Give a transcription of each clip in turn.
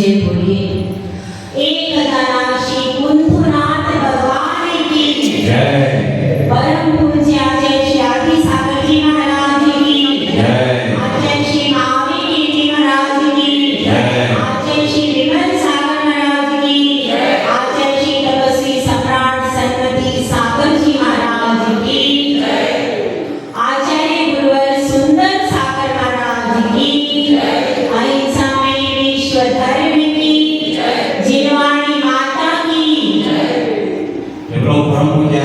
जय बोलिए। एक दाना श्री कुंथुनाथ भगवान की जय। परम पूज्य आचार्य श्री आदि सागर जी महाराज की जय। आचार्य श्री महावीर जी महाराज की जय। आचार्य श्री विमल सागर महाराज की आचार्य श्री तपस्वी सम्राट सन्मति सागर जी महाराज की आचार्य गुरुवर सुंदर सागर महाराज की अहिंसा में विश्व धर्म की जिनवाणी माता की परम पूज्य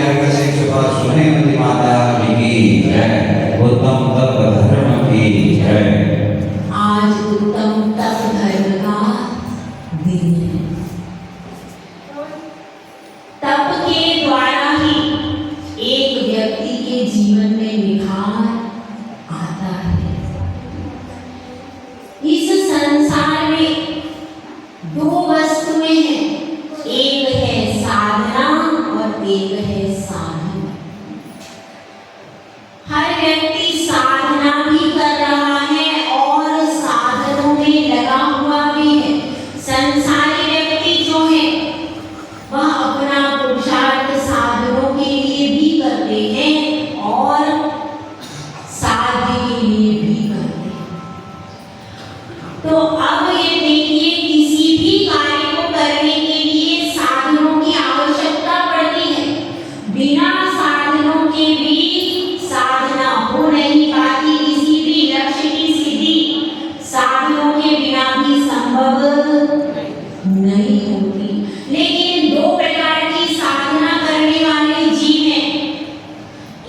सुनेवती माता की जय। उत्तम तप धर्म की जय। आज उत्तम तप धर्म का दिन है। तप के द्वारा ही एक व्यक्ति के जीवन में निखार आता है। इस संसार में दो वस्तुएं हैं, एक है साधना और एक है साधन। हर व्यक्ति साधना भी कर रहा है और साधनों में लगा हुआ भी है। संसारी व्यक्ति जो है वह अपना पुरुषार्थ साधनों के लिए भी करते हैं और साध्य के लिए भी करते हैं। तो अब ये देखिए, किसी भी कार्य को करने के लिए साधनों की आवश्यकता पड़ती है। बिना साधनों के भी साधना हो नहीं पाती। किसी भी लक्ष्य की सिद्धि साधनों के बिना भी संभव नहीं होती। लेकिन दो प्रकार की साधना करने वाले जीव हैं।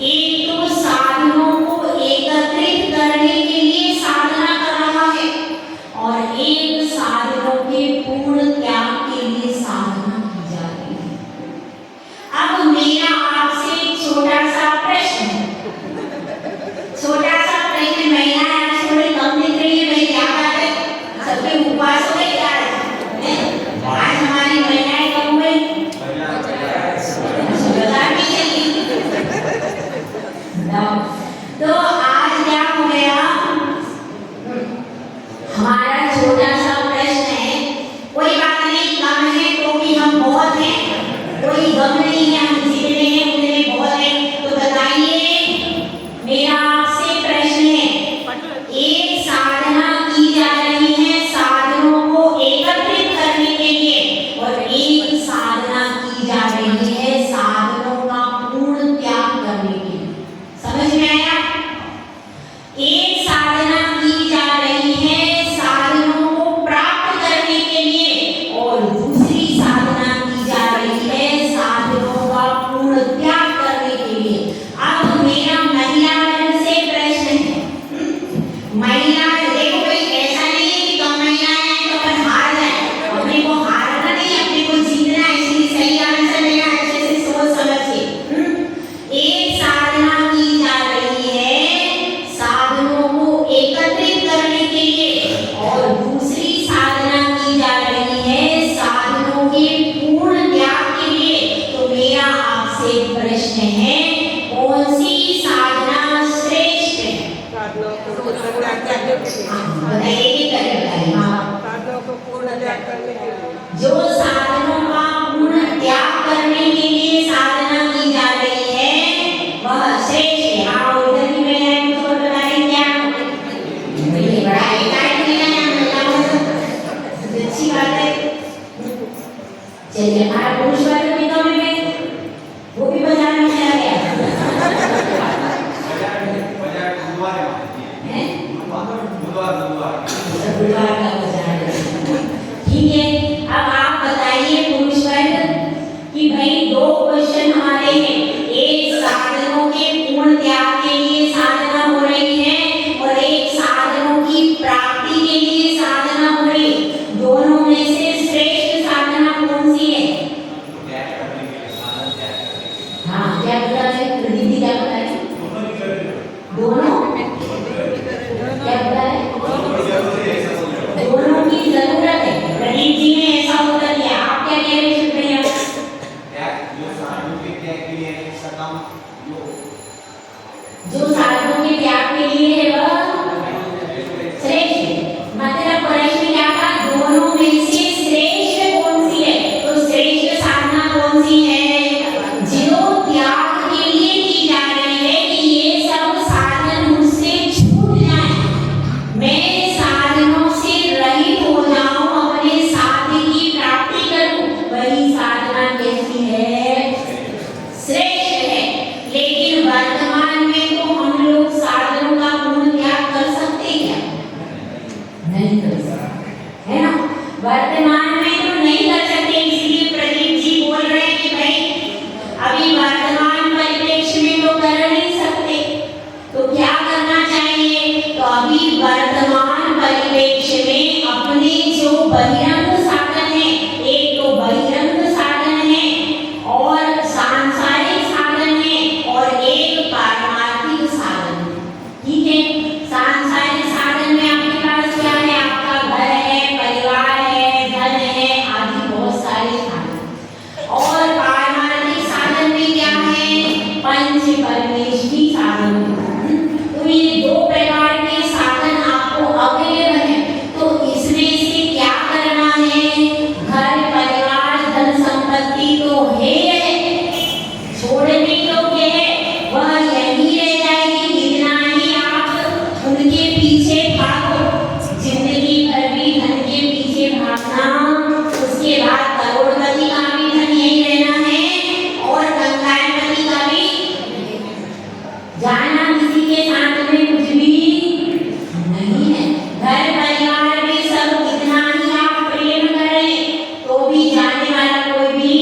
एक तो साधनों को एकत्रित करने के लिए साधना कर रहा है और एक साधनों के पूर्ण त्याग के लिए साधना की जा रही है। अब मेरा आपसे एक छोटा सा प्रश्न है। छोटा सा प्रश्न, महिलाएं आज थोड़ी कम दिख रही है, भाई क्या बात है? सबके उपवास हो गए क्या है? आज हमारी महिलाएं कम हो गई, बता दीजिए। तो आज क्या हो गया, हमारा छोटा सा प्रश्न है। कोई बात नहीं, कम है तो भी हम बहुत हैं, कोई गम नहीं है, हम जितने हैं उतने बहुत हैं। तो बताइए, मेरा आपसे प्रश्न है, एक साधना की जा रही है साधनों को एकत्रित करने के लिए और एक साधना की जा रही है साधनों का पूर्ण त्याग करने के लिए। समझ में आया? एक साधना की जा रही है साधनों को प्राप्त करने के लिए और दूसरी साधना की जा रही है साधनों का पूर्ण त्याग करने के लिए। अब मेरा महिला से प्रश्न है, महिला देखो भाई, ऐसा नहीं है कि कम महिलाएं हैं तो अपन हार जाए। अपने को हारना नहीं, अपने को जीतना है। इसलिए सही आंसर लेना, अच्छे से सोच समझ के। एक साधना की जा रही है साधनों को एकत्रित करने के लिए और दूसरी साधना की जा रही है साधनों के पूर्ण त्याग के लिए। तो मेरा आपसे प्रश्न है, कौन सी साधना श्रेष्ठ है? बताइए, जो साधनों का पूर्ण त्याग करने के लिए साधना की जा रही है वह श्रेष्ठ है। हाँ, उधर की महिलाएं मुझको बताएं क्या? ये बड़ा एकाएक अच्छी बात है। चलिए, हमारा पुरुष वर्ग भी कम है, वो भी बाजार में चला गया। बहिरंग साधन है, एक तो बहिरंग साधन है और सांसारिक साधन है और एक पारमार्थिक साधन है। ठीक है, सांसारिक साधन में आपके पास क्या है? आपका घर है, परिवार है, धन है, आदि बहुत सारे साधन। और पारमार्थिक साधन में क्या है? पंच परमेष्ठी साधन। तो ये दो प्रकार के साधन आपको अवेलेबल है। तो इसमें से क्या करना है? घर, परिवार, धन संपत्ति तो है, छोड़ने योग्य है, वह यही रह जाएगी। कितना ही आप उनके पीछे भागो, जिंदगी भर भी धन के पीछे भागना, उसके बाद करोड़पति का भी धन यही रहना है और कंगालपति का भी जाना किसी के साथ में कुछ भी नहीं है। घर परिवार में सब कितना ही आप प्रेम करें तो भी जाने वाला कोई भी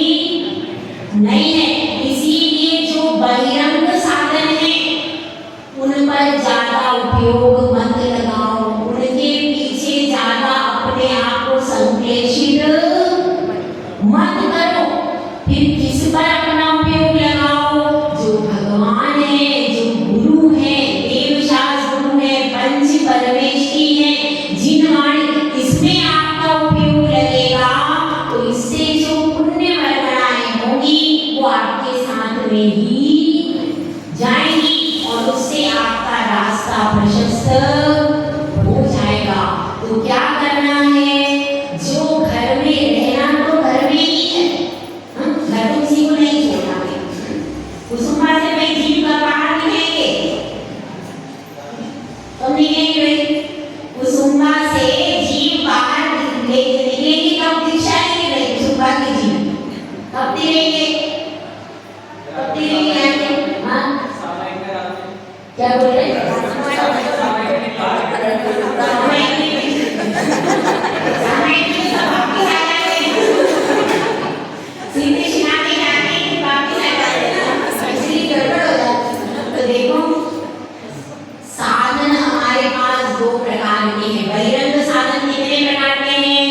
नहीं है। इसीलिए जो बहिरंग साधन है उन पर ज्यादा उपयोग मत लगाओ, उनके पीछे ज्यादा अपने आप को संप्रेषित मत करो। फिर किस पर अपना उपयोग लगाओ? जो भगवान है, जो गुरु है, देवशास्त्र गुरु है, पंच परमेष्ठी है, जिन वाणी, इसमें आपका उपयोग लगेगा तो इससे जो पुण्य वर्गणाएं होंगी वो आपके साथ में ही जाएंगी और उससे आपका रास्ता प्रशस्त हो जाएगा। तो क्या करना है? जो घर में रहना तो घर में ही है, घर तो किसी को नहीं छोड़ना है। कुसुम्बा से भाई जीव का बाहर निकलेंगे तो निकलेंगे भाई, कुसुम्बा से जीव बाहर निकलेंगे कब? दीक्षा लेंगे भाई कुसुम्बा के जीव कब दिलेंगे? कब दिलेंगे आगे? हाँ क्या बोल रहे हैं? सीधे शिनाने जाके वापस आ जाते हैं, इसलिए गड़बड़ हो जाती है। तो देखो, साधन हमारे पास दो प्रकार के हैं। बहिरंग साधन कितने प्रकार के हैं?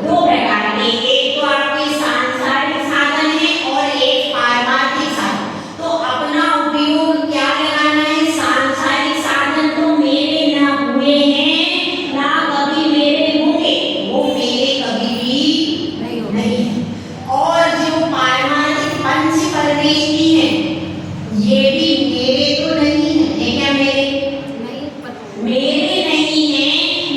दो प्रकार के। एक तो आपके सांसारिक साधन है और एक पारमार्थिक साधन। तो अपना उपयोग क्या लगाना है? सांसारिक साधन तो मेरे ना हुए हैं, ना कभी मेरे होंगे, वो मेरे कभी भी नहीं है। और जो पारमार्थिक पंच परमेष्ठी है, ये भी मेरे तो नहीं है क्या? मेरे नहीं है,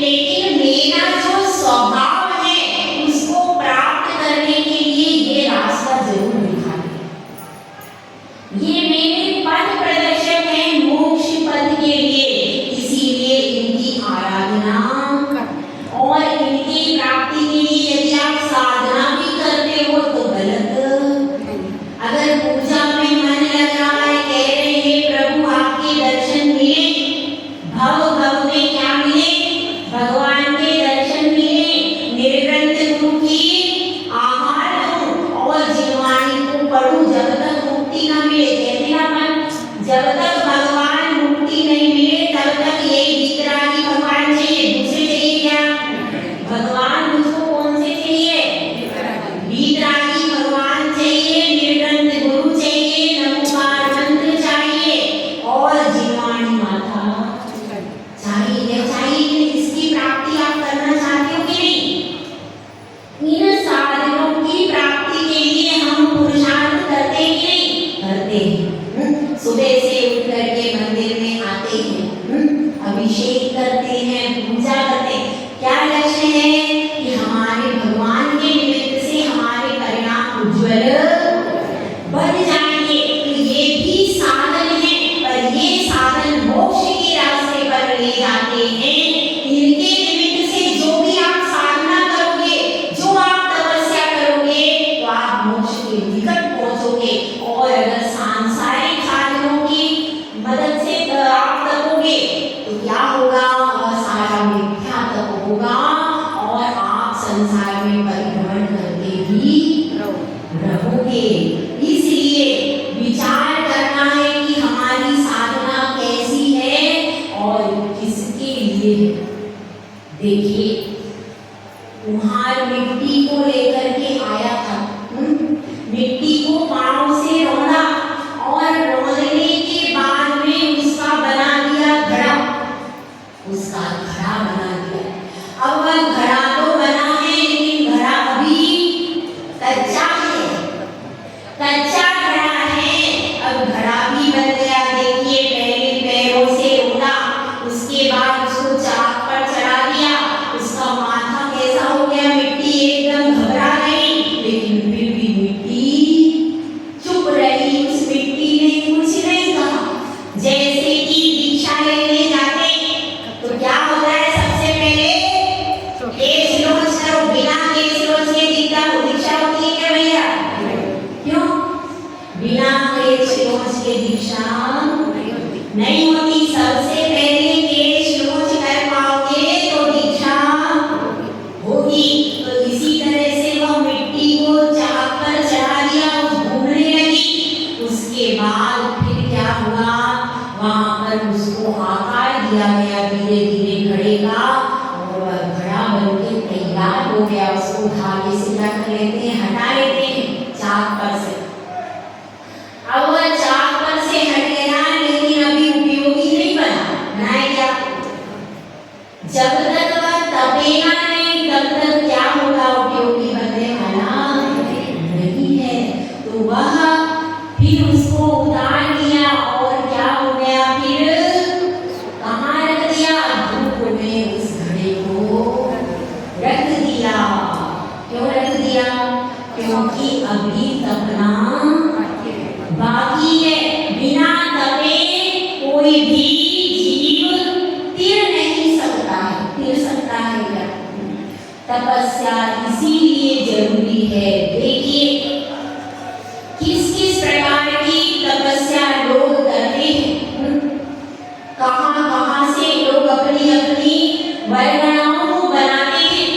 लेकिन मेरा जो स्वभाव है उसको प्राप्त करने के लिए ये रास्ता जरूर दिखाते हैं। ये मेरे पथ प्रदर्शक है मोक्ष पथ के लिए, इसीलिए इनकी आराधना और इनकी प्राप्ति के लिए यदि आप साधना भी करते हो तो गलत। अगर पूजा में मन लग रहा है, कह रहे हैं प्रभु आपके दर्शन मिले, भव भव में क्या मिले? भगवान के दर्शन मिले, निर्ग्रंथ गुरु की आहार लूं और जिनवाणी को पढ़ूं, जब तक मुक्ति न मिले। कहते हैं अपन, जब तक भगवान मुक्ति नहीं मिले तब तक ये वितरागी भगवान चाहिए। दूसरे चाहिए क्या? भगवान मुझको कौन से चाहिए? वितरागी भगवान चाहिए, निर्ग्रंथ गुरु चाहिए, नमोकार मंत्र चाहिए और जिनवाणी माता चाहिए। इसकी प्राप्ति आप करना चाहते हो कि नहीं? इन साधनों की प्राप्ति के लिए हम पुरुषार्थ करते हैं कि नहीं? करते हैं। सुबह से उठ करके मंदिर में आते हैं, अभिषेक करते हैं, पूजा करते हैं। क्या लक्ष्य है? कि हमारे भगवान के निमित्त से हमारे परिणाम उज्जवल बन जाएंगे। तो ये भी साधन है, पर ये साधन मोक्ष के रास्ते पर ले जाते हैं। इनके निमित्त से जो भी आप साधना करोगे, जो आप तपस्या करोगे, तो आप मोक्ष के निकट पहुंचोगे। और अगर सांसारिक साधनों की मदद से आप तपोगे तो क्या होगा? वह सारा मिथ्या तप होगा और आप संसार में परिभ्रमण करते ही रहोगे। इसलिए विचार करना है कि हमारी साधना कैसी है और किसके लिए। देखिए, कुम्हार मिट्टी को लेकर के आया था। मिट्टी को पांव से रौंदा और रौंदने के बाद में उसका बना दिया घड़ा, उसका घड़ा बना दिया। अब वह घड़ा तो बना है लेकिन घड़ा अभी कच्चा है, कच्चा घड़ा है। अब घड़ा भी बन गया। देखिए पहले पैरों से रौंदा, उसके बाद उसको चाक पर चढ़ा दिया। उसका माथा कैसा हो गया, मिट्टी एकदम घबरा गई, लेकिन फिर भी मिट्टी चुप रही। उस मिट्टी ने कुछ नहीं कहा। जैसे कि दीक्षा लेने जाते तो क्या होता है, सबसे पहले केश लोच करो, बिना केश लोच के दीक्षा होती है क्या भैया? क्यों? बिना केश लोच के दीक्षा नहीं होती। सबसे पहले केश लोच कर पाओगे तो दीक्षा होगी। तो इसी तरह से वह मिट्टी को चाक पर चढ़ा दिया, वो घूमने लगी। उसके बाद फिर क्या हुआ, वहां पर उसको आकार दिया गया धीरे धीरे घड़े का, और वह घड़ा बनके तैयार हो गया। उसको धागे से रख लेते हैं, हटा लेते हैं चाक पर से। अब वह चाक पर से हट गया, लेकिन अभी उपयोगी नहीं बना। बनाया क्या? जब तक वह तपेगा नहीं तब तक क्या होगा, उपयोगी बनने वाला नहीं है। तो वह फिर उसको उतार दिया और क्या हो गया, फिर कहाँ रख दिया, धूप में उस घड़े को रख दिया। क्यों रख दिया? क्योंकि अभी तपना बाकी है। बिना तपे कोई भी जीव तिर नहीं सकता है। तिर सकता है क्या? तपस्या इसीलिए जरूरी है। देखिए किस किस प्रकार की तपस्या लोग करते हैं, कहां कहां से लोग अपनी अपनी वर्णनाओं को बनाते हैं।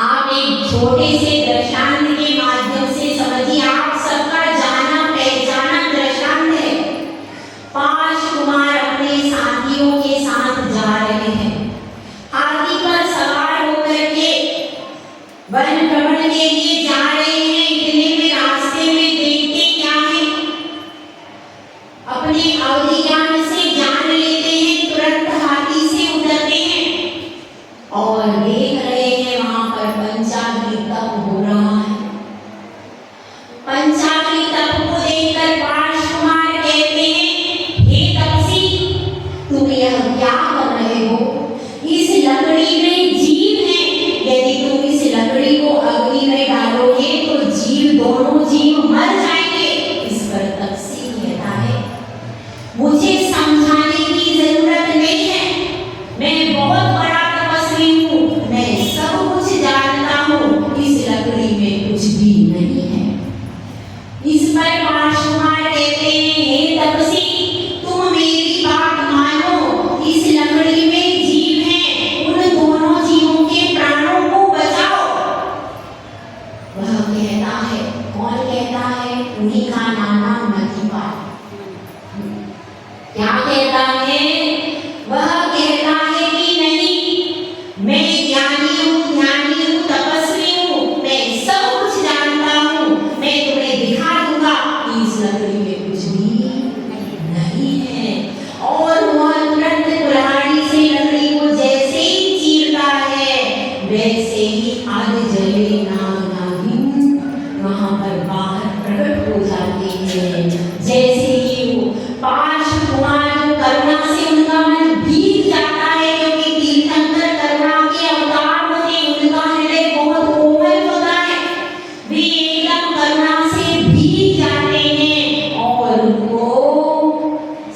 आप एक छोटे से दृष्टांत के माध्यम से समझिए। आप सबका जाना पहचाना दृष्टांत है। 5 कुमार अपने साथियों के साथ जा रहे हैं, हाथी पर सवार होकर के वन भ्रमण के लिए जा रहे हैं। इतने में रास्ते में देखते क्या है, अपने अवधि ज्ञान से जान लेते हैं, तुरंत हाथी से उतरते हैं और देख रहे हैं वहां पर पंचाग्नि तप हो रहा है। पंचाग्नि तप को देखकर 5 कुमार कहते हैं, हे तपसी, तुम यह क्या कर रहे हो? इस लकड़ी में जीव है, यदि तुम इस लकड़ी को अग्नि में डालोगे तो जीव, दोनों जीव मर जाएंगे। इस पर तपसी कहता है, मुझे समझाने की जरूरत नहीं है, मैं बहुत बड़ा तपस्वी हूँ, मैं सब कुछ जानता हूँ, इस लकड़ी में कुछ भी नहीं है। इस पर 5 कुमार कहते हैं, हे तपसी, तुम मेरी बात मानो, इस लकड़ी में जीव है, उन दोनों जीवों के प्राणों को बचाओ। वह कहता है, कौन कहता है? उन्हीं का नाना मधुपाल। क्या कहता है? वह कहता है कि नहीं, मैं ज्ञानी हूँ, तपस्वी हूँ, मैं सब कुछ जानता हूँ, मैं तुम्हें दिखा दूंगा कि इस लकड़ी में कुछ भी नहीं है। और वह तुरंत कुल्हाड़ी से लकड़ी को जैसे ही चीरता है, वैसे ही आग जले नाग नागिन वहां पर बाहर प्रकट हो जाते हैं। जैसे ही वो 5 कुमार करुणा से उनका मन भीग जाता है, क्योंकि तीर्थंकर करुणा के अवतार होते, उनका हृदय बहुत कोमल होता है। वे एकदम करुणा से भीग जाते हैं और उनको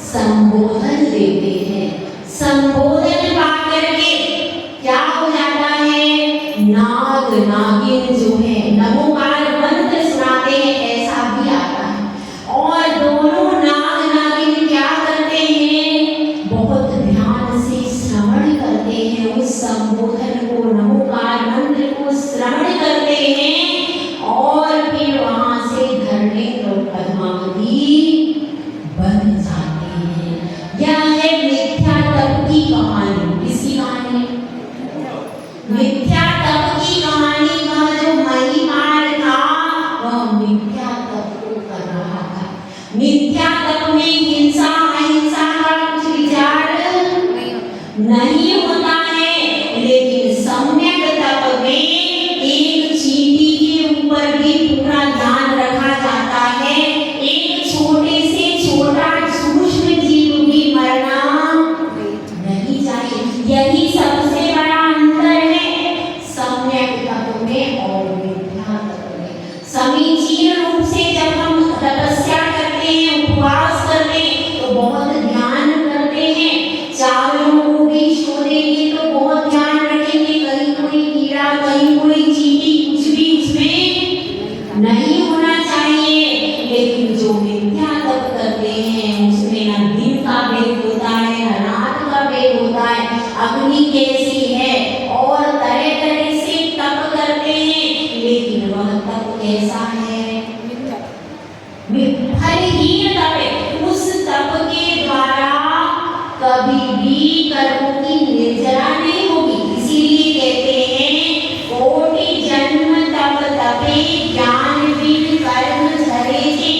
संबोधन देते हैं। संबोधन पाकर के क्या हो जाता है, नाग नागिन जो है नमोकार मंत्र सुनाते हैं, ऐसा भी आता है। और दोनों नाग नागिन क्या करते हैं, बहुत ध्यान से श्रवण करते हैं, उस संबोधन को, नमोकार मंत्र को श्रवण करते हैं और फिर वहां से धर्मेंद्र और पद्मावती बन जाते हैं। यह है मिथ्या तप की कहानी। किसकी कहानी? मिथ्या तप मिथ्या तप में हिंसा अहिंसा का कुछ विचार नहीं होता है, लेकिन सम्यक तप में एक चींटी के ऊपर भी पूरा ध्यान रखा जाता है। एक छोटे से छोटा सूक्ष्म जीव भी मरना नहीं चाहिए। यही सबसे बड़ा अंतर है सम्यक तप में और मिथ्या तप में। समीचीन रूप से जब हम तपस्या करते हैं, उपवास करते हैं, तो बहुत ध्यान करते हैं। चावलों को भी छोड़ेंगे तो बहुत ध्यान रखेंगे, कहीं कोई कीड़ा, कहीं कोई चींटी, कुछ भी उसमें नहीं होना चाहिए। लेकिन जो मिथ्या तप करते हैं उसमें न दिन का भेद होता है, न रात का भेद होता है, अग्नि कैसी है और तरह तरह से तप करते हैं, लेकिन वह तप कैसा है? फलहीन तप है। उस तप के द्वारा कभी भी कर्मों की निर्जरा नहीं होगी। इसीलिए कहते हैं कोटि जन्म तप तपे ज्ञान बिन कर्म झरे जे।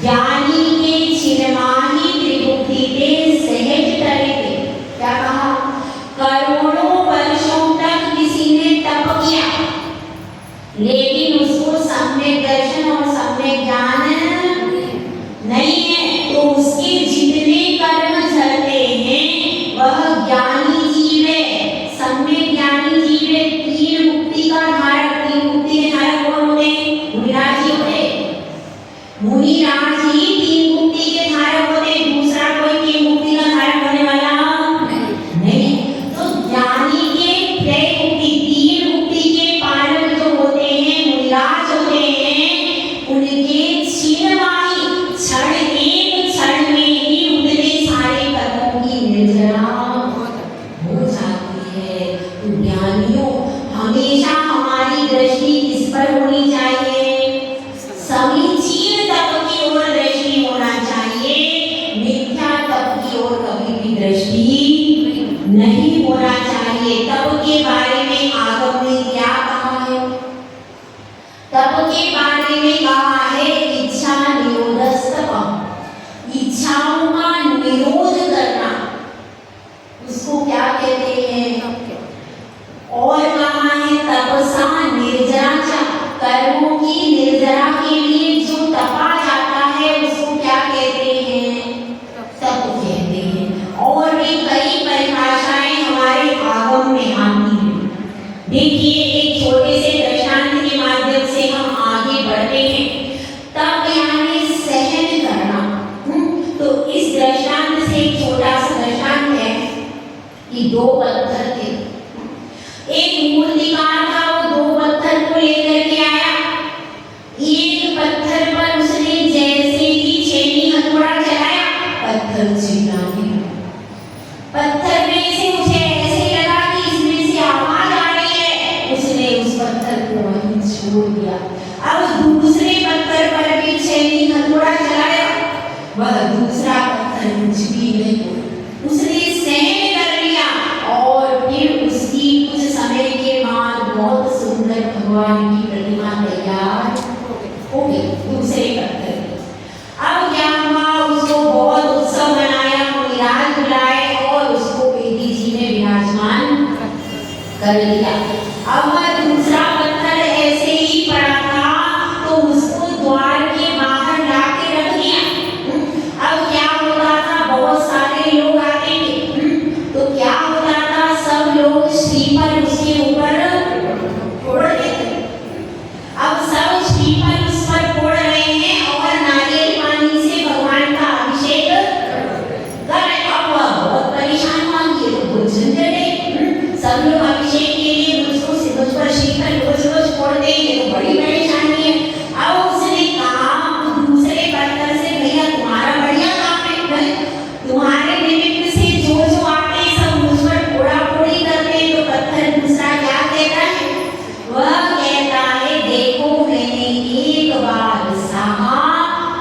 ज्ञानी के छिनमाही त्रिभुक्ति ते सहज टरे ते। क्या कहा? करोड़ों वर्षों तक किसी ने तप किया, लेकिन उसको सम्यक दर्शन और सम्यक ज्ञान नहीं है, तो उसके जितने कर्म झरते हैं वह ज्ञानी जीव है, सम्यक ज्ञानी जीव है। तीन मुक्ति का धारक, तीन मुक्ति के धारक कौन होते हैं? मुनिराज जी होते हैं। मुनिराज ही तीन मुक्ति के धारक होते हैं, दूसरा कोई तीन मुक्ति का धारक होने वाला नहीं। तो ज्ञानी के त्रय मुक्ति, तीन मुक्ति के पालक जो होते हैं, मुनिराज होते हैं, उनके छिनवाई क्षण एक क्षण में ही उतने सारे कर्मों की निर्जरा हो जाती है। तो ज्ञानियों, हमेशा हमारी दृष्टि किस पर होनी चाहिए? समीचीन तप की ओर दृष्टि होना चाहिए। मिथ्या तप की ओर कभी भी दृष्टि नहीं होना चाहिए। तप के बारे में आगम ने क्या कहा है? तप के बारे में कहा है इच्छा निरोधस्तप। इच्छाओं का निरोध करना, उसको क्या कहते हैं? और कहा है तपसा निर्जरा च। कर्मों की निर्जरा के लिए जो तपा जाता है उसको क्या कहते हैं? तप कहते हैं। और भी कई परिभाषाएं हमारे आगम में आती हैं। देखिए, एक छोटे से दृष्टांत के माध्यम से हम आगे बढ़ते हैं। तप यानी सहन करना। तो इस दृष्टांत से एक छोटा सा दृष्टांत है कि दो पत्थर थे। एक मूर्तिकार था, वो दो पत्थर को लेकर के आया। एक पत्थर पर उसने जैसे ही छेनी हथौड़ा चलाया, पत्थर छिला गया। पत्थर में से उसे ऐसे लगा कि इसमें से आवाज आ रही है, उसने उस पत्थर को वहीं छोड़ दिया। अब दूसरे पत्थर पर भी छेनी हथौड़ा चलाया, वह दूसरा पत्थर कुछ भी नहीं, उसने सहन कर लिया। और फिर उसकी कुछ समय के बाद बहुत सुंदर भगवान की प्रतिमा तैयार हो गई दूसरे पत्थर की। अब क्या हुआ? उसको बहुत उत्सव मनाया, मुनिराज बुलाए और उसको बेदी जी में विराजमान कर लिया। अब वह दूसरा पत्थर ऐसे ही पड़ा था, तो उसको द्वार के बाहर लाके रख दिया। अब क्या होता था? बहुत सारे लोग आते थे, तो क्या होता था? सब लोग श्रीफल उसके ऊपर फोड़ देते। अब सब श्रीफल उस पर फोड़ रहे हैं और नारियल पानी से भगवान का अभिषेक कर रहे। अब वह बहुत परेशान हुआ कि ये तो झंझट है, सब लोग अभिषेक के लिए मुझ पर श्रीफल रोज रोज फोड़ दे, ये तो बड़ी परेशानी है। अब उसने कहा दूसरे पत्थर से, भैया तुम्हारा बढ़िया काम है, तुम्हारे निमित्त से जो जो आते हैं सब मुझ पर फोड़ा फोड़ी करते हैं। तो पत्थर दूसरा क्या कहता है? वह कहता है देखो, मैंने एक बार सहा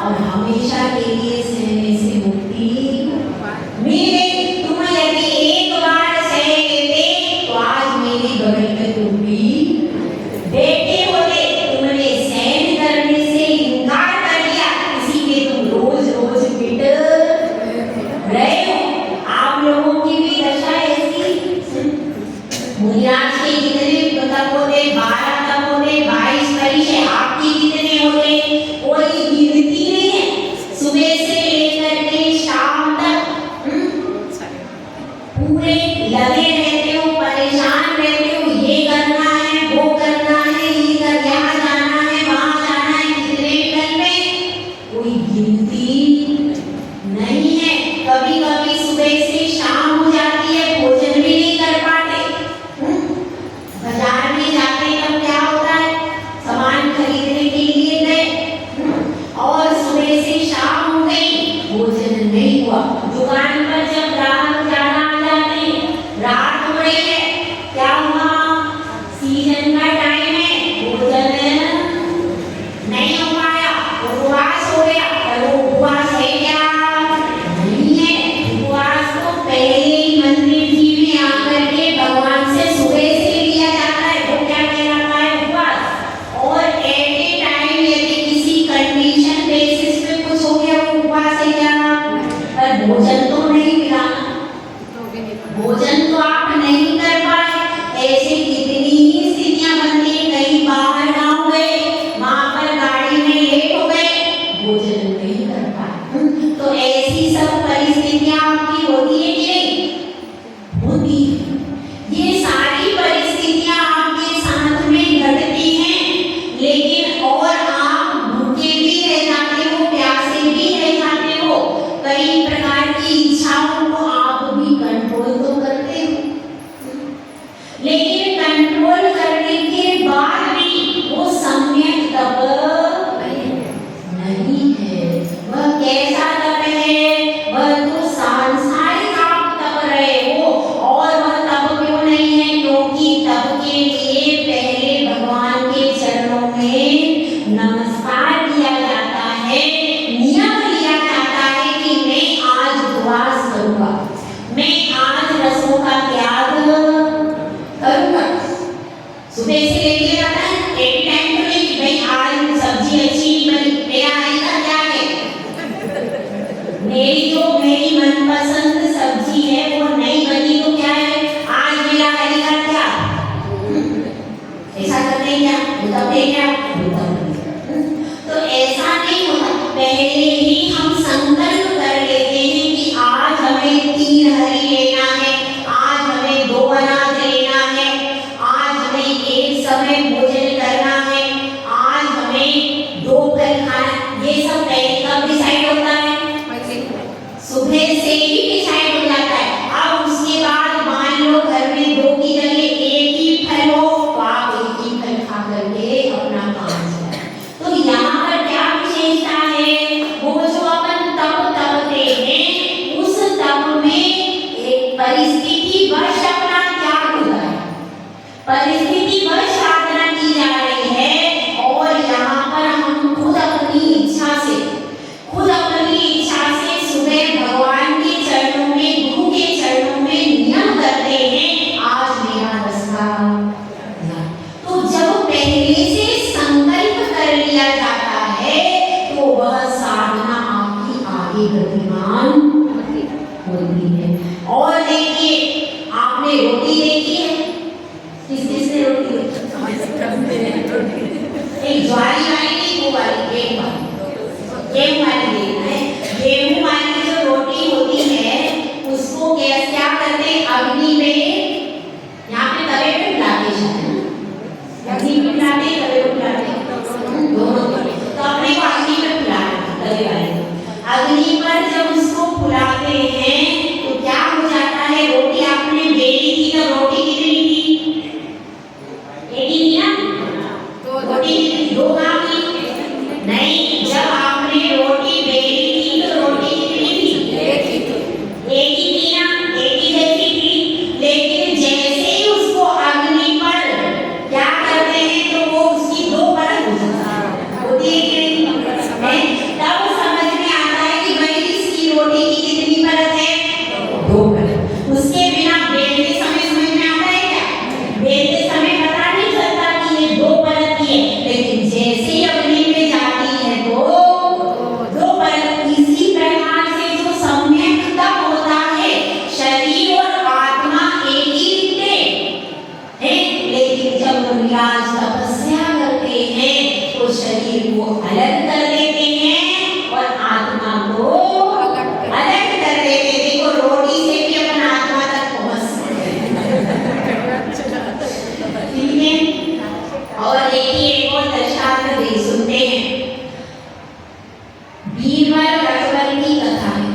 और हमेशा के लिए सहने से मुक्ति मिले। तुम यदि एक बार सह लेते तो आज मेरी बगल में तुम भी बैठे होते। तुमने सहन करने से इनकार कर दिया, इसीलिए तुम गिलास के कितने तप होते, 12 तप होते, 22 परिचय आपके कितने होते, कोई गिनती नहीं है। सुबह से लेकर के शाम तक पूरे लगे रहते हो, परेशान रहते हो, ये करना है, वो करना है, ये कर, यहाँ जाना है, वहाँ जाना है, कितने टन में कोई गिनती नहीं है। कभी कभी सुबह से शाम हो जाती है, भोजन भी नहीं कर पाते। बाजार में जाते तब क्या होता है, सामान खरीदने के लिए गए और सुबह से शाम हो गई, भोजन नहीं हुआ। दुकान पर जब ग्राहक ज्यादा आ जाते हैं, रात हो रही है, क्या हुआ, सीजन का टाइम है, भोजन नहीं हो पाया, उपवास हो गया। और वो उपवास है क्या, नहीं है। उपवास तो पहले ही मंदिर जी में आकर के भगवान से सुबह से लिया जाता है, वो क्या कहलाता है, उपवास। और एट ए टाइम यदि किसी कंडीशन बेसिस पे कुछ हो गया, वो उपवास है क्या, पर भोजन तो नहीं मिला, भोजन तो आप नहीं कर पाए। ऐसे कितनी ही स्थितियां बनती है, कहीं बाहर ना हो गए, वहां पर गाड़ी में लेट हो गए, भोजन नहीं कर पाए। तो ऐसी सब परिस्थितियां आपकी होती है कि नहीं, होती है। ये सारी परिस्थितियां आपके साथ में घटती हैं, लेकिन और आप भूखे भी रह जाते हो, प्यासे भी रह जाते हो, कई प्रकार की इच्छाओं को आप भी कंट्रोल तो करते हो, लेकिन कंट्रोल करने के बाद भी वो सम्यक तप नहीं है। वह कैसा तप है, वह तो सांसारिक आप तप रहे हो। और वह तप क्यों नहीं है, क्योंकि तप के लिए पहले भगवान के चरणों में नमस्कार किया जाता है, नियम लिया जाता है कि मैं आज उपवास करूंगा, मैं आज रसों का त्याग करूंगा। सुबह से लेके जाता है, एक टाइम तो नहीं कि भाई आज सब्जी अच्छी नहीं बनी, मेरा आज का क्या है, मेरी जो मेरी मनपसंद सब्जी है वो नहीं बनी तो क्या है, आज मेरा आज का क्या, ऐसा करते क्या, बताते क्या, तो ऐसा नहीं होता। पहले ही हम संकल्प कर लेते हैं कि आज हमें 3 हरी लेना है, आज हमें 2 अनाज लेना है, आज हमें एक समय भोजन करना है, आज हमें 2 फल खाना। ये सब पहले कब डिसाइड होता है, सुबह से ही डिसाइड हो जाता है। अब उसके बाद मान लो घर में 2 की जगह 1 ही फल हो, तो आप 1 ही फल खा करके अपना काम चलाएं। तो यहाँ पर क्या विशेषता है, वो जो अपन तप तपते हैं, उस तप में एक परिस्थिति वश अपना त्याग होता है, परिस्थिति वश साधना की जा रही है। और यहाँ पर हम खुद अपनी इच्छा से सुबह भगवान के चरणों में, गुरु के चरणों में नियम करते हैं, आज मेरा रास्ता। तो जब पहले से संकल्प कर लिया जाता है, तो वह साधना आपकी आगे गतिमान होती है। और देखिए, आपने रोटी देखी है, किसने रोटी देखी, एक ज्वारी वाली नहीं, वो वाली गेहूं वाली देखना है। गेहूं वाली जो रोटी होती है, उसको क्या करते हैं, अग्नि में, यहाँ पे तवे पे फुलाते हैं, अग्नि पे फुलाते, तवे पे फुलाते, दोनों। तो अपने को अग्नि पे फुलाना, तवे वाले अग्नि पर जब उसको फुलाते हैं, तो क्या हो जाता है, रोटी आपने बेली थी, तो रोटी कितनी थी, एक ही थी ना, रोटी कितनी, 2 काम की नहीं। जब आपने रोटी बेली थी, तो रोटी कितनी थी, एक ही थी ना, एक ही जैसी थी। लेकिन जैसे ही उसको अग्नि पर क्या करते हैं, तो वो उसकी 2 परत मुनिराज तपस्या करते हैं तो शरीर को अलग कर देते हैं और आत्मा को अलग कर देते हैं। देखो रोटी से भी अपन आत्मा तक पहुंच सकते हैं। ठीक है। और देखिए एक और दृष्टांत भी सुनते हैं। बीरबल और अकबर की कथा है।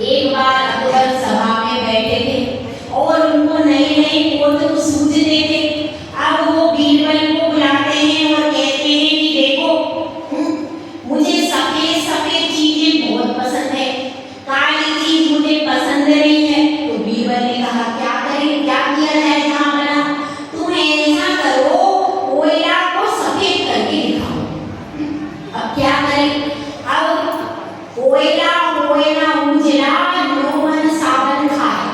एक बार अकबर सभा में बैठे थे और उनको नए नए कोट सूझते थे। अब वो बीरबल को बुलाते हैं और कहते हैं कि देखो मुझे सफेद सफेद चीजें बहुत पसंद है, काली चीज मुझे पसंद नहीं है। तो बीरबल ने कहा क्या करें, क्या किया जाए जहाँ बना, तुम ऐसा करो कोयला को सफेद करके दिखाओ। अब क्या करें, अब कोयला कोयला उजला नोमन साबन खाए,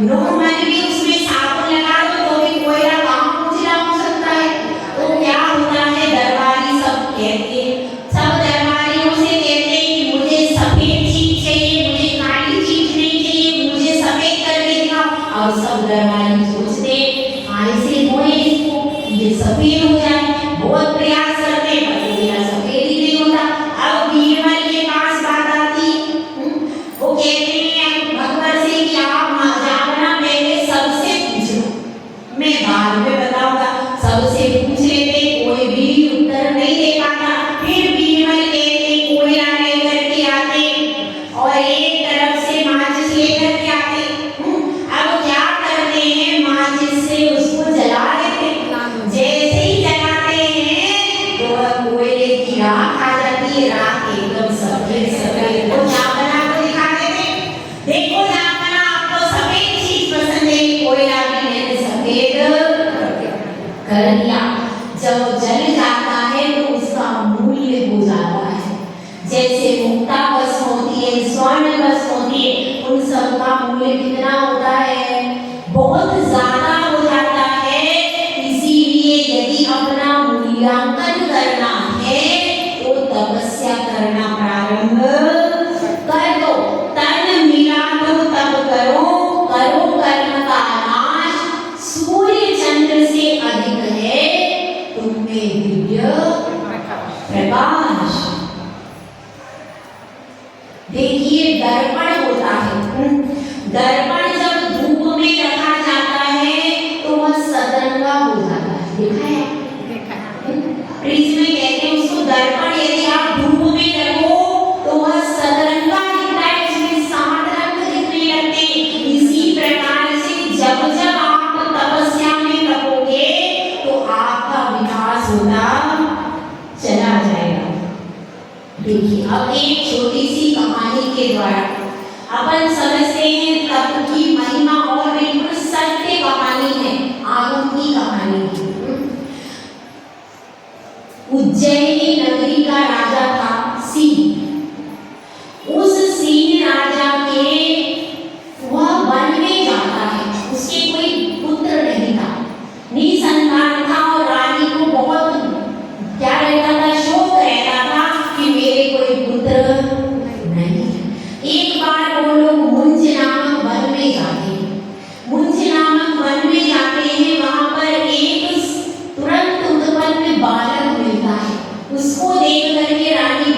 नोमन भी उसमें साबुन लगा दो तो भी कोयला कहाँ उजला हो सकता है। तो क्या होता है, दरबारी सब कहते हैं, सब दरबारियों से कहते हैं कि मुझे सफेद चीज चाहिए, मुझे काली चीज नहीं चाहिए, मुझे सफेद करके दिखाओ। और सब दरबारी सोचते हैं ऐसे होए इसको ये सफेद हो जाए, बहुत प्रयास करते हैं पर कोयला सफेद ही नहीं होता। अब बीरबल के पास बात आती, वो कहते हैं अकबर से कि आप जाना पहले सबसे पूछ लो, मैं बाद में बताऊंगा। सबसे पूछ लेते, कोई भी उत्तर नहीं दे पाता। फिर बीरबल कहते कोयला लेकर के आते और एक तरफ से माचिस लेकर के आते। अब क्या करते हैं, माचिस से उसको जला देते। जैसे ही जलाते हैं तो कोयले की राख आ जाती है, राख एकदम सफेद सफेद। वो जापना को दिखा देते, देखो जापना आपको सफेद चीज पसंद है, कोयला भी मैंने सफेद कर दिया। जब जल जाता है तो उसका मूल्य हो जाता है। जैसे मुक्ता वस्तु होती है, स्वर्ण वस्तु होती है, उन सब का मूल्य कितना होता है, बहुत ज्यादा हो जाता है। इसीलिए यदि अपना मूल्यांकन करना है तो तपस्या करना प्रारंभ कर दो। तन मिला तो तब करो, करो कर्म का नाश, सूर्य चंद्र से अधिक है तुम में दिव्य प्रकाश। देखिए दर्पण होता है, दर्पण जब धूप में रखा जाता है तो वह सतरंगा हो जाता है। देखा है, प्रिज्म में कहते हैं उसको दर्पण। यदि आप धूप में रखो तो वह सतरंगा दिखता है, उसमें 7 रंग दिखने लगते हैं। इसी प्रकार से जब जब आप तपस्या में रहोगे तो आपका विकास होता चला जाएगा। देखिए अब एक छोटी सी कहानी के द्वारा अपन समझते हैं तप की महिमा और बिल्कुल सत्य कहानी है, आगम की कहानी है। उज्जैनी नगरी का राजा था सिंह। उस सिंह राजा के वह वन में जाता है, उसके कोई पुत्र नहीं था, निसंतान था और रानी को बहुत क्या रहता था, शोक रहता था कि मेरे कोई पुत्र नहीं है। एक बार वो लोग मुंज नामक वन में जाते हैं। मुंज नामक वन में जाते हैं, वहां पर एक तुरंत उत्पन्न बालक मिलता है। उसको देख करके रानी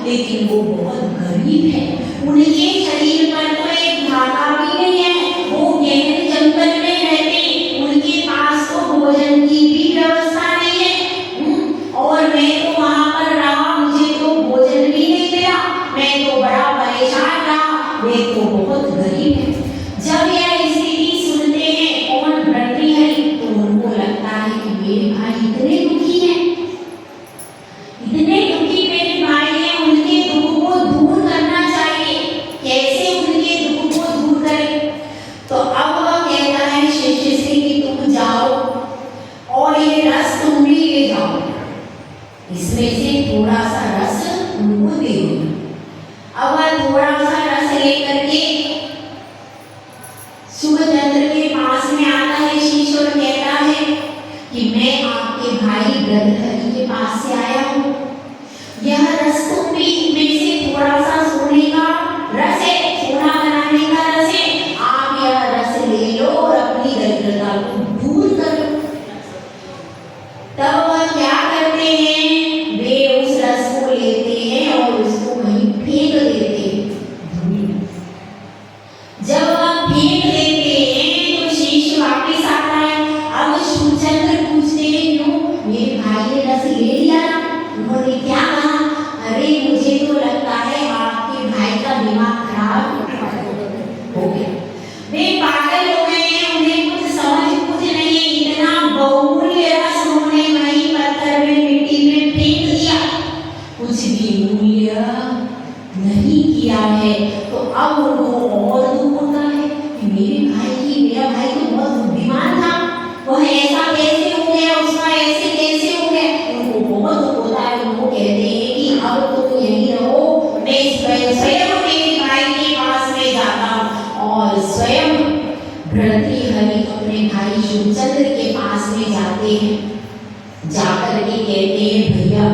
लेकिन वो बहुत गरीब है। उनके शरीर पर तो एक धागा भी नहीं है, वो गहरे जंगल में रहते, उनके पास तो भोजन की भी व्यवस्था नहीं है। और मैं तो वहां पर रहा, मुझे तो भोजन भी नहीं मिला, मैं तो बड़ा परेशान रहा, वे तो बहुत गरीब है। जब यह स्थिति सुनते हैं कौन भर्तृहरि, तो उनको लगता है कि मेरे भाई इतने दुखी हैं, इतने दुखी मेरे भाई हैं, उनके दुख को दूर करना चाहिए। कैसे उनके दुख को दूर करें? तो अब वह कहता है शिष्य से कि तुम जाओ और ये रस तुम भी ले जाओ, इसमें से थोड़ा सा रस उनको दे दो। अब वह थोड़ा सा रस लेकर के सूर्यचंद्र के पास में आता है शिष्य और कहता है कि मैं आपके भाई भर्तृहरि के पास से आया हूँ, यह रस तुम भी, में से थोड़ा सा सोने का रस है, सोना बनाने का रस है, आप यह रस ले लो और अपनी दरिद्रता को दूर करो। तब वह क्या करते हैं, वे उस रस को लेते हैं और उसको वहीं फेंक देते हैं। जब वह फेंक देते हैं तो शिष्य वापिस आता है। अब सूर्यचंद्र पूछते हैं क्यों, मेरे भाई ने रस ले लिया ना? उन्होंने क्या कहा, अरे मुझे तो लगता है आपके भाई का दिमाग खराब हो गया, वे पागल हो गए हैं, उन्हें कुछ समझ कुछ नहीं है, इतना बहुमूल्य रस उन्होंने वहीं पत्थर में मिट्टी में फेंक दिया, कुछ भी मूल्य नहीं किया है। तो अब उनको और दुख होता है कि मेरा भाई तो बहुत बुद्धिमान था, वह ऐसा कैसे हो गया, उसका ऐसे कैसे हो गया, उनको बहुत दुख होता है। उनको कहते हैं कि अब तुम यहीं रहो, मैं स्वयं मेरे भाई के पास में जाता हूँ। और स्वयं भर्तृहरि अपने भाई सूर्यचंद्र के पास में जाते हैं, जाकर के कहते हैं भैया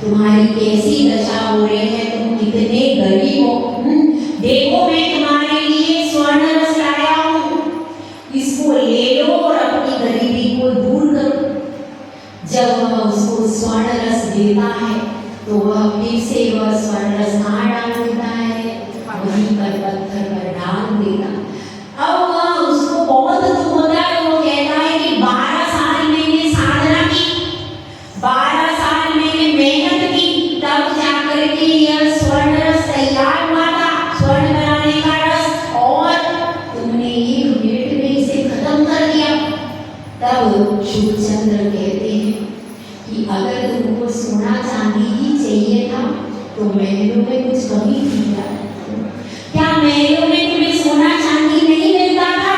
तुम्हारी कैसी दशा हो रही है, तुम कितने गरीब हो, देखो मैं तुम्हारे लिए स्वर्ण रस लाया हूँ, इसको ले लो और अपनी गरीबी को दूर करो। जब वह उसको स्वर्ण रस देता है तो वह फिर से वह स्वर्ण रस कहाँ डाल देता है, वहीं पर पत्थर पर डाल देता। अब वह उसको बहुत दुख होता है, वो कहता है कि 12 साल मैंने साधना की, 12 साल मैंने मेहनत की, तब जाकर के यह स्वर्ण रस तैयार हुआ था, स्वर्ण बनाने का रस, और तुमने एक मिनट में इसे खत्म कर दिया। तब सूर्यचंद्र कहते हैं कि अगर तुमको सोना चांदी ही चाहिए था तो महलों में कुछ कमी थी क्या? महलों में तुम्हें सोना चांदी नहीं मिलता था?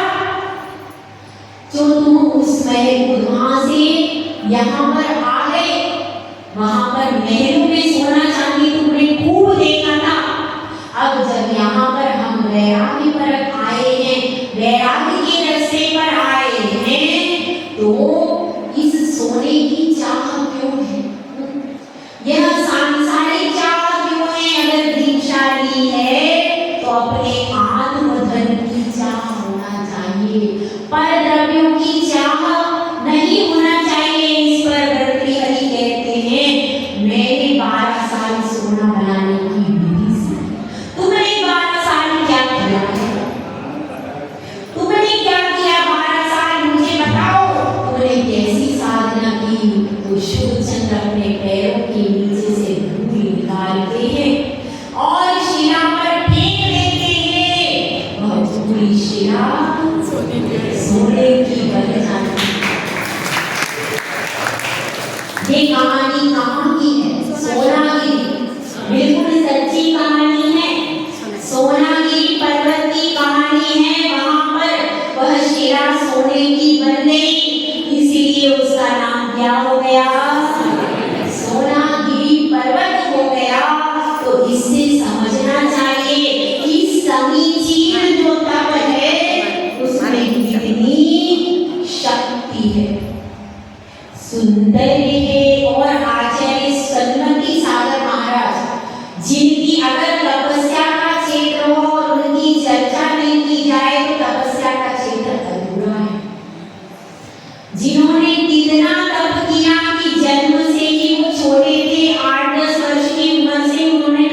जो तुम उस महल वहां से यहाँ पर आ गए, वहां पर महलों में सोना चांदी तुमने खूब देखा था। अब जब यहाँ पर हम वैराग्य पर आए हैं, वैराग्य के रास्ते पर आए हैं, तो इस सोने की चाह क्यों है? यह सांसारिक चाह क्यों है? अगर दीक्षा ली है तो अपने आत्मधन की चाह होना चाहिए, पर द्रव्यों की चाह नहीं होना चाहिए। इस पर भर्तृहरि कहते हैं मैंने 12 साल सोना बनाने की विधि सीखी, तुमने 12 साल क्या किया? तुमने क्या किया 12 साल, मुझे बताओ, तुमने कैसी साधना की? तो सूर्यचंद्र अपने पैरों के नीचे से धूल निकालते हैं और शिला पर फेंक देते हैं, वह पूरी शिला सोने की बन जाती है। ये कहानी कहाँ की है? सोनागिरी, बिल्कुल सच्ची कहानी है, सोनागिरी पर्वत की कहानी है। वहां पर वह शिला सोने की बन गई, इसीलिए उसका नाम क्या हो गया? सोनागिरी पर्वत हो गया। तो इससे समझना चाहिए कि समीचीन जो तप है उसमें कितनी शक्ति है, सुंदर है। और आचार्य सन्मति सागर महाराज, जिनकी अगर तपस्या का क्षेत्र हो और उनकी चर्चा नहीं की जाए तो तपस्या का क्षेत्र अधूरा है। जिन्होंने कितना तप किया कि जन्म से ही वो छोटे थे, 8-10 वर्ष की उम्र से उन्होंने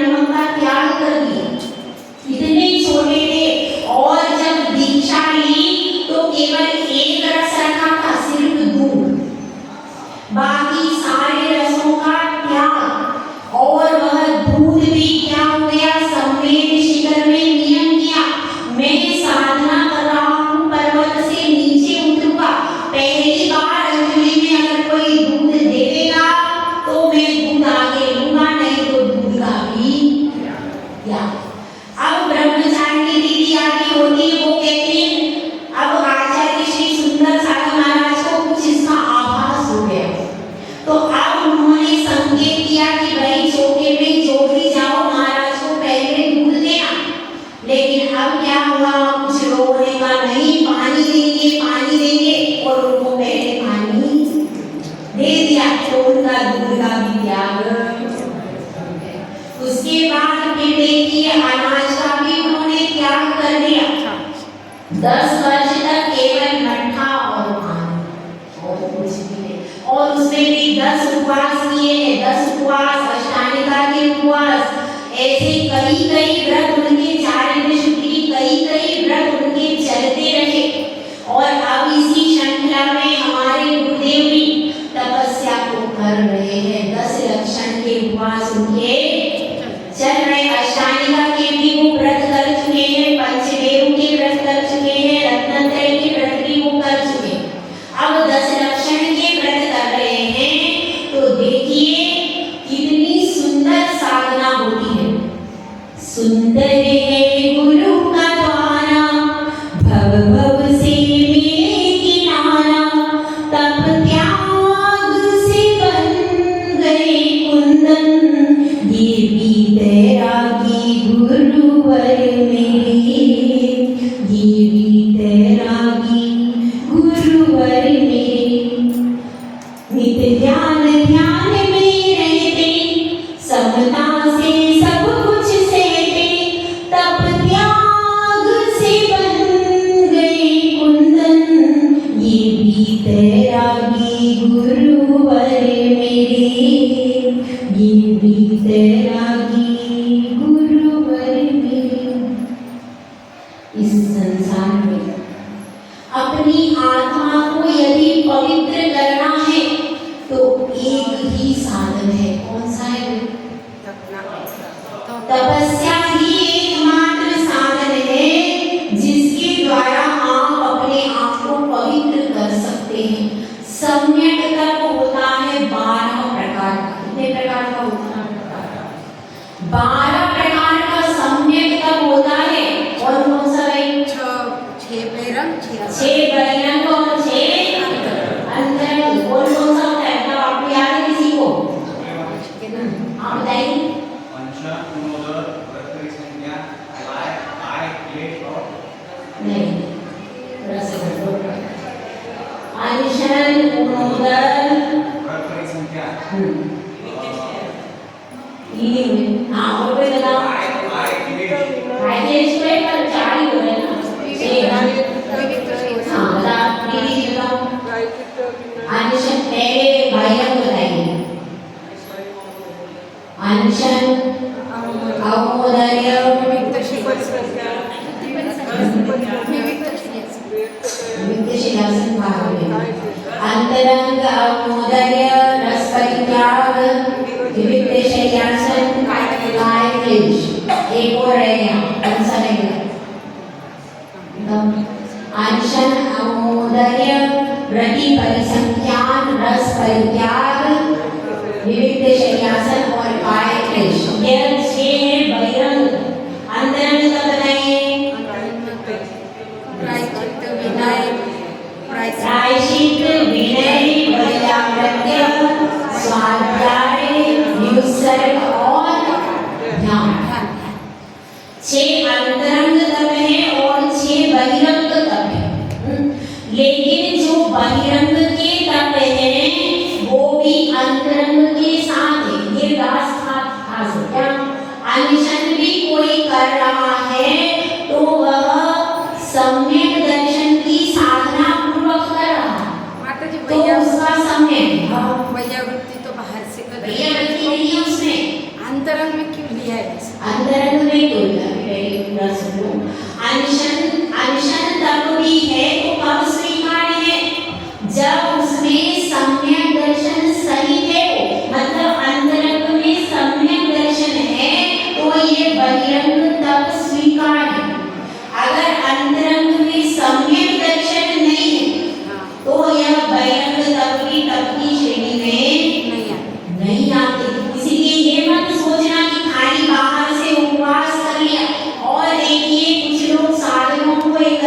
उसके बाद फिर देखिए अनाज का भी उन्होंने त्याग कर दिया। 10 वर्ष तक केवल मट्ठा और पानी और कुछ भी नहीं। और उसमें भी 10 उपवास किए हैं, 10 उपवास, अष्टांगिका के उपवास, ऐसे कई कई व्रत उनके, चारित्र शुद्धि कई कई व्रत उनके चलते रहे। और अब इसी श्रृंखला में हमारे गुरुदेव भी तपस्या को कर रहे हैं। 10 लक्षण के उपवास उनके चल रहे। अष्टांगिका के भी वो व्रत कर चुके हैं, पंचदेव के व्रत कर चुके हैं, रत्नत्रय के व्रत भी वो कर चुके हैं। अब 10 लक्षण के व्रत कर रहे हैं। तो देखिए कितनी सुंदर साधना होती है। सुंदर है गुरु का द्वारा, भव भव से मिले किनारा, तप त्याग से बन गए कुंदन, ये भी बैरागी गुरुवर मेरे, ये भी बैरागी गुरुवर मेरे। नित ध्यान ध्यान में रहते, समता से सब कुछ सहते, तप त्याग से बन गए कुंदन, ये भी बैरागी गुरुवर मेरे, ये भी बैरागी गुरुवर मेरे। इस संसार में अपनी आत्मा को यदि पवित्र करना है तो एक ही साधन है। कौन सा है? तपस्या ही एकमात्र साधन है जिसके द्वारा आप अपने आप को पवित्र कर सकते हैं। सम्यक तप होता है 12 प्रकार का। कितने प्रकार का होता है? 12 प्रकार का सम्यक तप होता है। और कौन सा है? 6 बहिरंग और 6 अंतरंग। और कौन सा होता है? मतलब आपको याद है किसी को? आप बताइए। नहीं, थोड़ा सा गड़बड़ है। अनशन, उनोदर, हाँ और कोई बताओ। इसमें पर 4 ही हो रहे हैं ना। हाँ बताओ, दीदी बताओ। अनशन पहले भाइयों बताइए। अनशन, अवमोदर्य, विविक्तशिलासन भाव, अंतरंग, अवमोदर्य, रस परित्याग, विविक्तशिलासन, काय क्लेश। एक और रह गया, कौन सा रह गया? अनशन, अवमोदर्य, व्रति परिसंख्यान, रस परित्याग, विविक्तशिलासन और काय क्लेश। ये 6 है बहिरंग। अंतरंग का बताइए। प्रायश्चित, विनय, वैराग्य, स्वाध्याय, नियुत्सर्ग और ध्यान। 6 अंतरंग तप है और 6 बहिरंग तप है। लेकिन जो बहिरंग के तप है वो भी अंतरंग के साथ है। ये खास है क्या? अनशन भी कोई कर रहा है तो वह सम्यक दर्शन की साधना पूर्वक कर रहा है, तो उसका सम्यक। वैयावृत्ति तो बाहर से कर रही है। वैयावृत्ति नहीं है उसमें। अंतरंग में क्यों लिया है? अंतरंग में क्यों लिया है? अनशन तप भी है तो कब स्वीकार्य है? जब उसमें सम्यक दर्शन सही है। मतलब अंतरंग में सम्यक दर्शन है तो ये बहिरंग तप स्वीकार्य है। अगर अंतरंग में सम्यक दर्शन नहीं है तो यह बहिरंग तप की श्रेणी में नहीं आते। इसीलिए ये मत सोचना कि खाली बाहर से उपवास कर लिया। और देखिए कुछ लोग साधनों को एक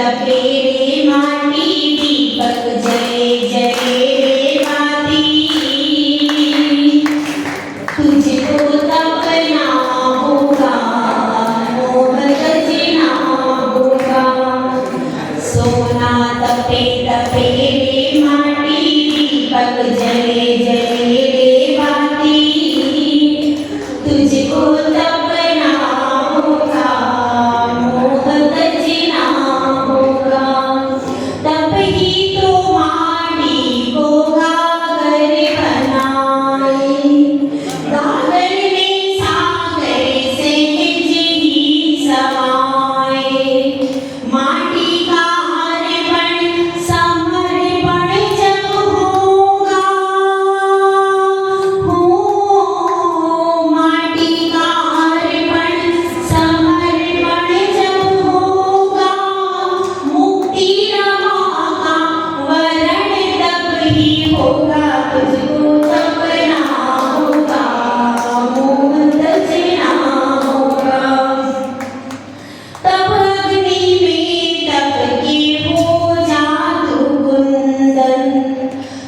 तपे रे माटी दीपक जले जले रे बाती तुझको तपना होगा मोह तजना होगा सोना तपे तपे रे माटी दीपक जले जले रे बाती तुझको तपना होगा मोह तजना होगा तब ही तो माटी को गागर बनाए गागर में सागर सहज ही समाए माटी का अर्पण समर्पण जब होगा हो माटी का अर्पण समर्पण जब होगा मुक्ति रमा का वरण तब ही होगा तुझको तपना होगा मोह तजना होगा तब अग्नि में तप के हो जा तू कुंदन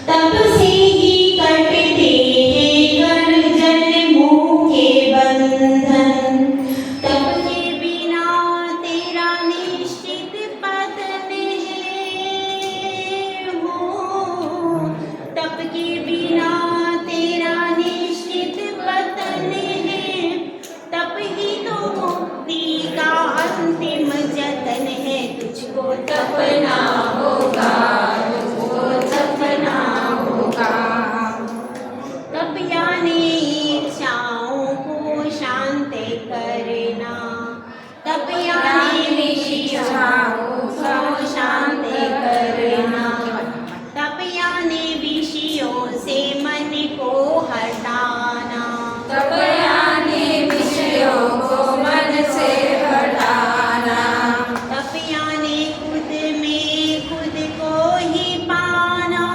तप से ही कटते हैं कर जन्मों के बंधन तप के बिना तेरा निश्चित पतन है हो तप के बिना तेरा निश्चित पतन है तप ही तो मुक्ति का अंतिम जतन है तुझको तपना होगा तुझको तपना होगा तप यानी इच्छाओं को शांत करना तप यानी विषयों को शांत करना तप यानी विषयों से मन को हटाना तब यानी विषयों को मन से हटाना तप यानी खुद में खुद को ही पाना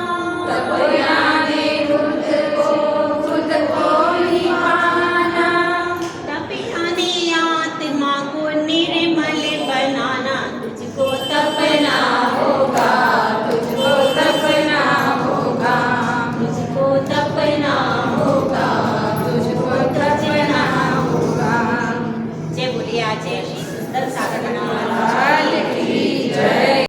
तब यानी खुद को ही पाना तप यानी आत्मा को निर्मल बनाना तुझको तपना होगा तुझको तपना होगा तुझको तपना होगा तुझको तपना होगा जय बोलिए आज श्री सुंदर सागर